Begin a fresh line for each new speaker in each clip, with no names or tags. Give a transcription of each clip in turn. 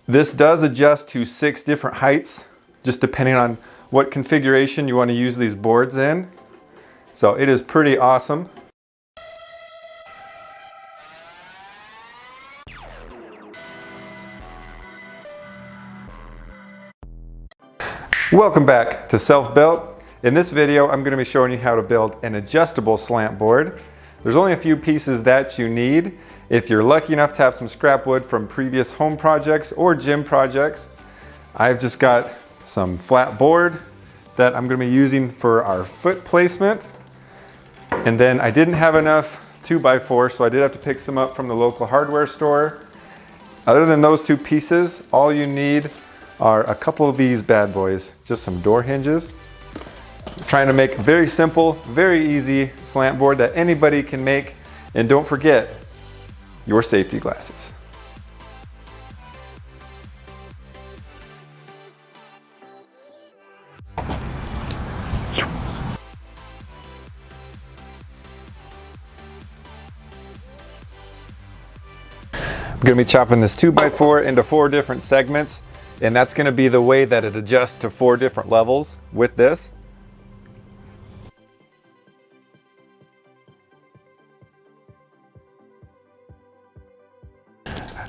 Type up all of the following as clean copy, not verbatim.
This does adjust to 6 different heights, just depending on what configuration you want to use these boards in. So it is pretty awesome. Welcome back to Self-Built. In this video, I'm going to be showing you how to build an adjustable slant board. There's only a few pieces that you need. If you're lucky enough to have some scrap wood from previous home projects or gym projects, I've just got some flat board that I'm going to be using for our foot placement. And then I didn't have enough 2x4, so I did have to pick some up from the local hardware store. Other than those 2 pieces, all you need are a couple of these bad boys, just some door hinges. I'm trying to make a very simple, very easy slant board that anybody can make. And don't forget your safety glasses. I'm going to be chopping this 2x4 into 4 different segments, and that's going to be the way that it adjusts to 4 different levels with this.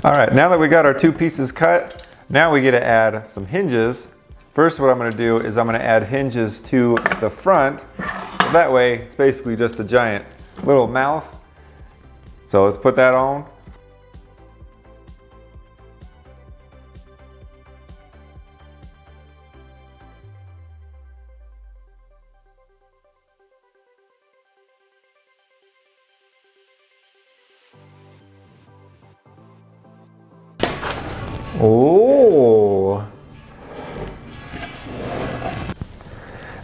All right, now that we got our 2 pieces cut, now we get to add some hinges. First, what I'm going to do is I'm going to add hinges to the front, so that way it's basically just a giant little mouth. So let's put that on. Oh!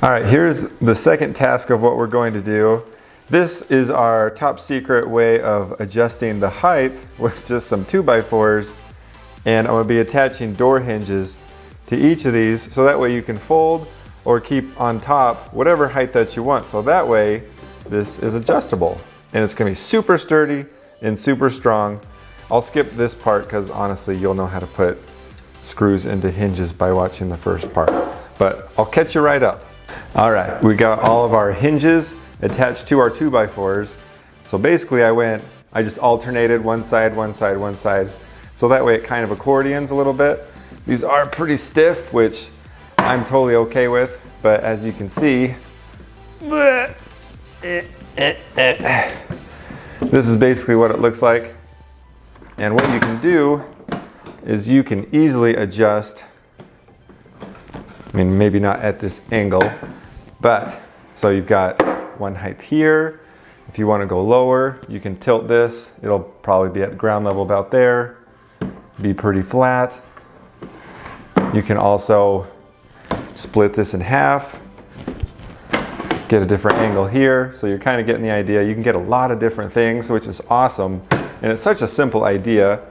All right, here's the second task of what we're going to do. This is our top secret way of adjusting the height with just some 2x4s, and I'm going to be attaching door hinges to each of these, so that way you can fold or keep on top whatever height that you want. So that way this is adjustable, and it's going to be super sturdy and super strong. I'll skip this part because honestly you'll know how to put screws into hinges by watching the first part, but I'll catch you right up. All right, we got all of our hinges attached to our 2x4s. So basically I just alternated one side, one side, one side. So that way it kind of accordions a little bit. These are pretty stiff, which I'm totally okay with, but as you can see, this is basically what it looks like. And what you can do is you can easily adjust, I mean, maybe not at this angle, but so you've got one height here. If you want to go lower, you can tilt this. It'll probably be at ground level about there, be pretty flat. You can also split this in half, get a different angle here. So you're kind of getting the idea. You can get a lot of different things, which is awesome. And it's such a simple idea,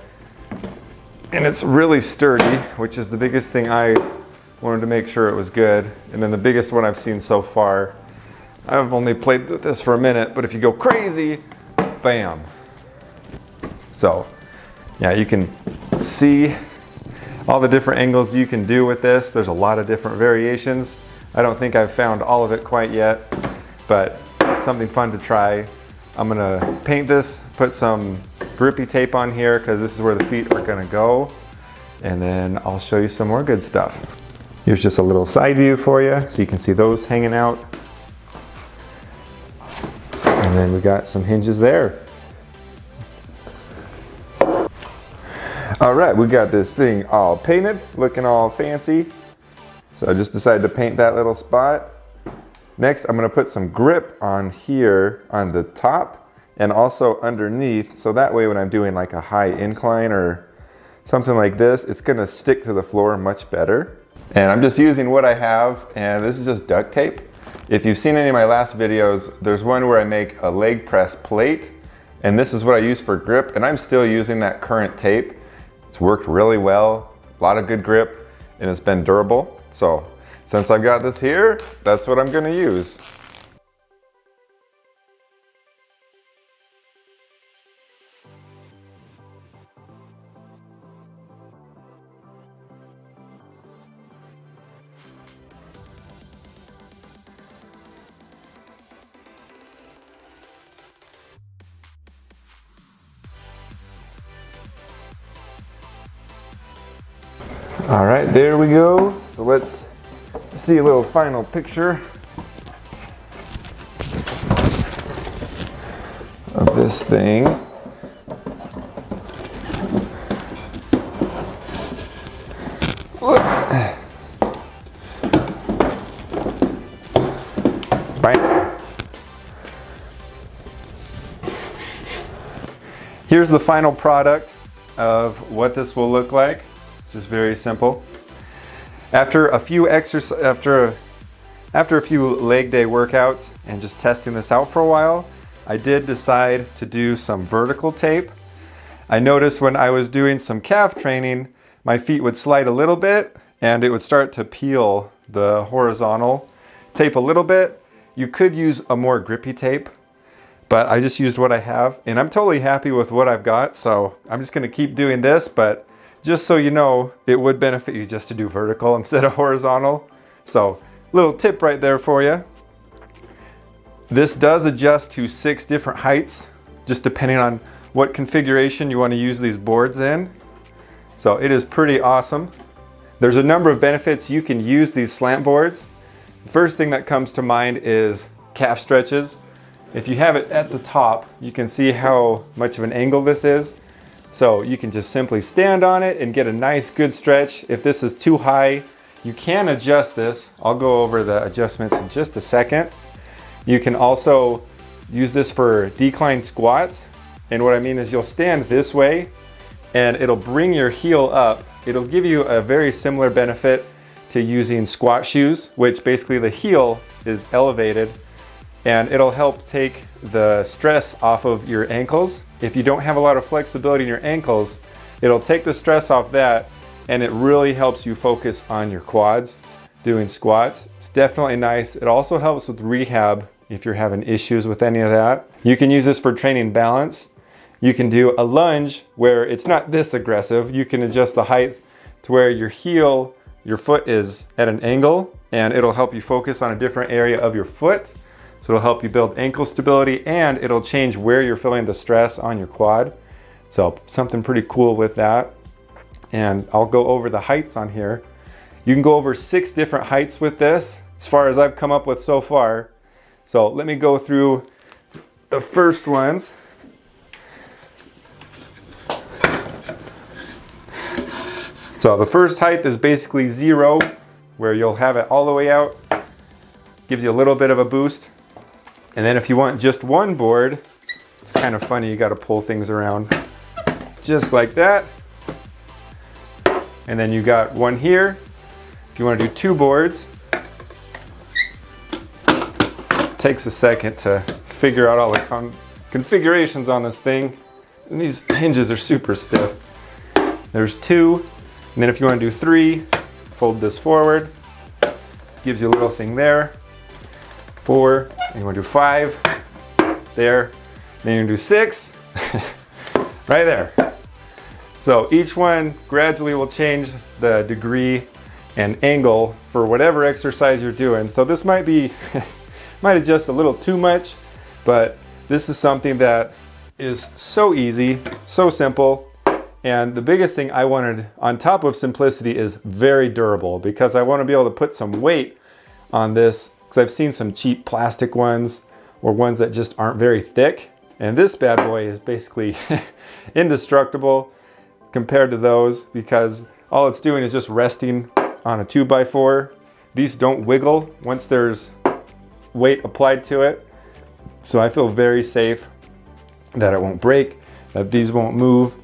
and it's really sturdy, which is the biggest thing. I wanted to make sure it was good. And then the biggest one I've seen so far, I've only played with this for a minute, but if you go crazy, bam. So yeah, you can see all the different angles you can do with this. There's a lot of different variations. I don't think I've found all of it quite yet, but something fun to try. I'm gonna paint this, put some grippy tape on here because this is where the feet are gonna go. And then I'll show you some more good stuff. Here's just a little side view for you so you can see those hanging out. And then we got some hinges there. All right, we got this thing all painted, looking all fancy. So I just decided to paint that little spot. Next, I'm gonna put some grip on here on the top and also underneath. So that way when I'm doing like a high incline or something like this, it's gonna stick to the floor much better. And I'm just using what I have, and this is just duct tape. If you've seen any of my last videos, there's one where I make a leg press plate, and this is what I use for grip, and I'm still using that current tape. It's worked really well, a lot of good grip, and it's been durable. So since I've got this here, that's what I'm gonna use. All right, there we go. So let's see a little final picture of this thing. Bam. Here's the final product of what this will look like. Just very simple. After a few after a few leg day workouts and just testing this out for a while, I did decide to do some vertical tape. I noticed when I was doing some calf training, my feet would slide a little bit and it would start to peel the horizontal tape a little bit. You could use a more grippy tape, but I just used what I have and I'm totally happy with what I've got. So I'm just gonna keep doing this, but just so you know, it would benefit you just to do vertical instead of horizontal. So little tip right there for you. This does adjust to 6 different heights, just depending on what configuration you want to use these boards in. So it is pretty awesome. There's a number of benefits you can use these slant boards. The first thing that comes to mind is calf stretches. If you have it at the top, you can see how much of an angle this is. So you can just simply stand on it and get a nice good stretch. If this is too high, you can adjust this. I'll go over the adjustments in just a second. You can also use this for decline squats. And what I mean is you'll stand this way and it'll bring your heel up. It'll give you a very similar benefit to using squat shoes, which basically the heel is elevated and it'll help take the stress off of your ankles. If you don't have a lot of flexibility in your ankles, it'll take the stress off that and it really helps you focus on your quads doing squats. It's definitely nice. It also helps with rehab if you're having issues with any of that. You can use this for training balance. You can do a lunge where it's not this aggressive. You can adjust the height to where your heel, your foot is at an angle and it'll help you focus on a different area of your foot. So it'll help you build ankle stability and it'll change where you're feeling the stress on your quad. So something pretty cool with that. And I'll go over the heights on here. You can go over 6 different heights with this, as far as I've come up with so far. So let me go through the first ones. So the first height is basically 0, where you'll have it all the way out. Gives you a little bit of a boost. And then if you want just one board, it's kind of funny, you got to pull things around just like that. And then you got one here. If you want to do 2 boards, it takes a second to figure out all the configurations on this thing. And these hinges are super stiff. There's 2. And then if you want to do 3, fold this forward. Gives you a little thing there. 4, and you want to do 5, there. Then you can do 6, right there. So each one gradually will change the degree and angle for whatever exercise you're doing. So this might be, might adjust a little too much, but this is something that is so easy, so simple. And the biggest thing I wanted on top of simplicity is very durable, because I want to be able to put some weight on this, because I've seen some cheap plastic ones or ones that just aren't very thick. And this bad boy is basically indestructible compared to those, because all it's doing is just resting on a 2x4. These don't wiggle once there's weight applied to it. So I feel very safe that it won't break, that these won't move.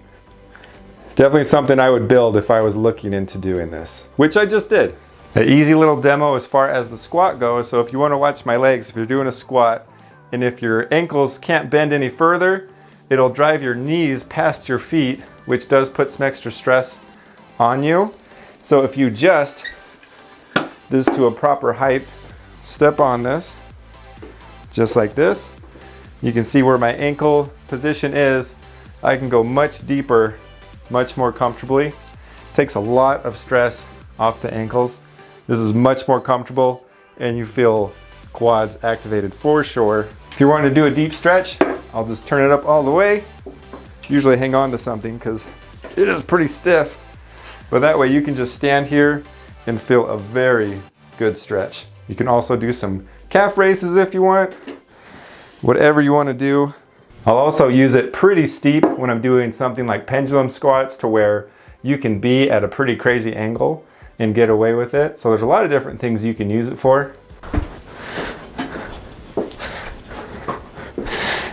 Definitely something I would build if I was looking into doing this, which I just did. An easy little demo as far as the squat goes. So if you want to watch my legs, if you're doing a squat, and if your ankles can't bend any further, it'll drive your knees past your feet, which does put some extra stress on you. So if you adjust this to a proper height, step on this, just like this, you can see where my ankle position is. I can go much deeper, much more comfortably. Takes a lot of stress off the ankles. This is much more comfortable and you feel quads activated for sure. If you want to do a deep stretch, I'll just turn it up all the way. Usually hang on to something because it is pretty stiff. But that way you can just stand here and feel a very good stretch. You can also do some calf raises if you want, whatever you want to do. I'll also use it pretty steep when I'm doing something like pendulum squats, to where you can be at a pretty crazy angle and get away with it. So there's a lot of different things you can use it for.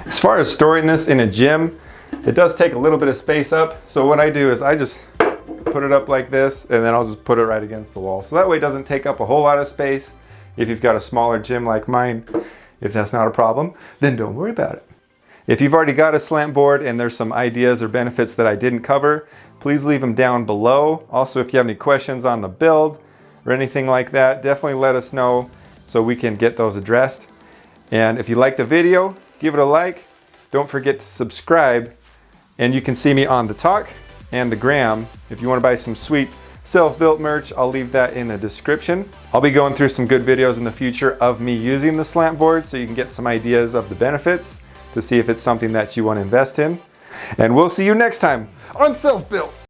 As far as storing this in a gym, it does take a little bit of space up. So what I do is I just put it up like this, and then I'll just put it right against the wall. So that way it doesn't take up a whole lot of space. If you've got a smaller gym like mine, if that's not a problem, then don't worry about it. If you've already got a slant board and there's some ideas or benefits that I didn't cover, please leave them down below. Also, if you have any questions on the build or anything like that, definitely let us know so we can get those addressed. And if you like the video, give it a like. Don't forget to subscribe, and you can see me on the Talk and the Gram. If you want to buy some sweet self-built merch, I'll leave that in the description. I'll be going through some good videos in the future of me using the slant board, so you can get some ideas of the benefits to see if it's something that you want to invest in. And we'll see you next time on Self Built.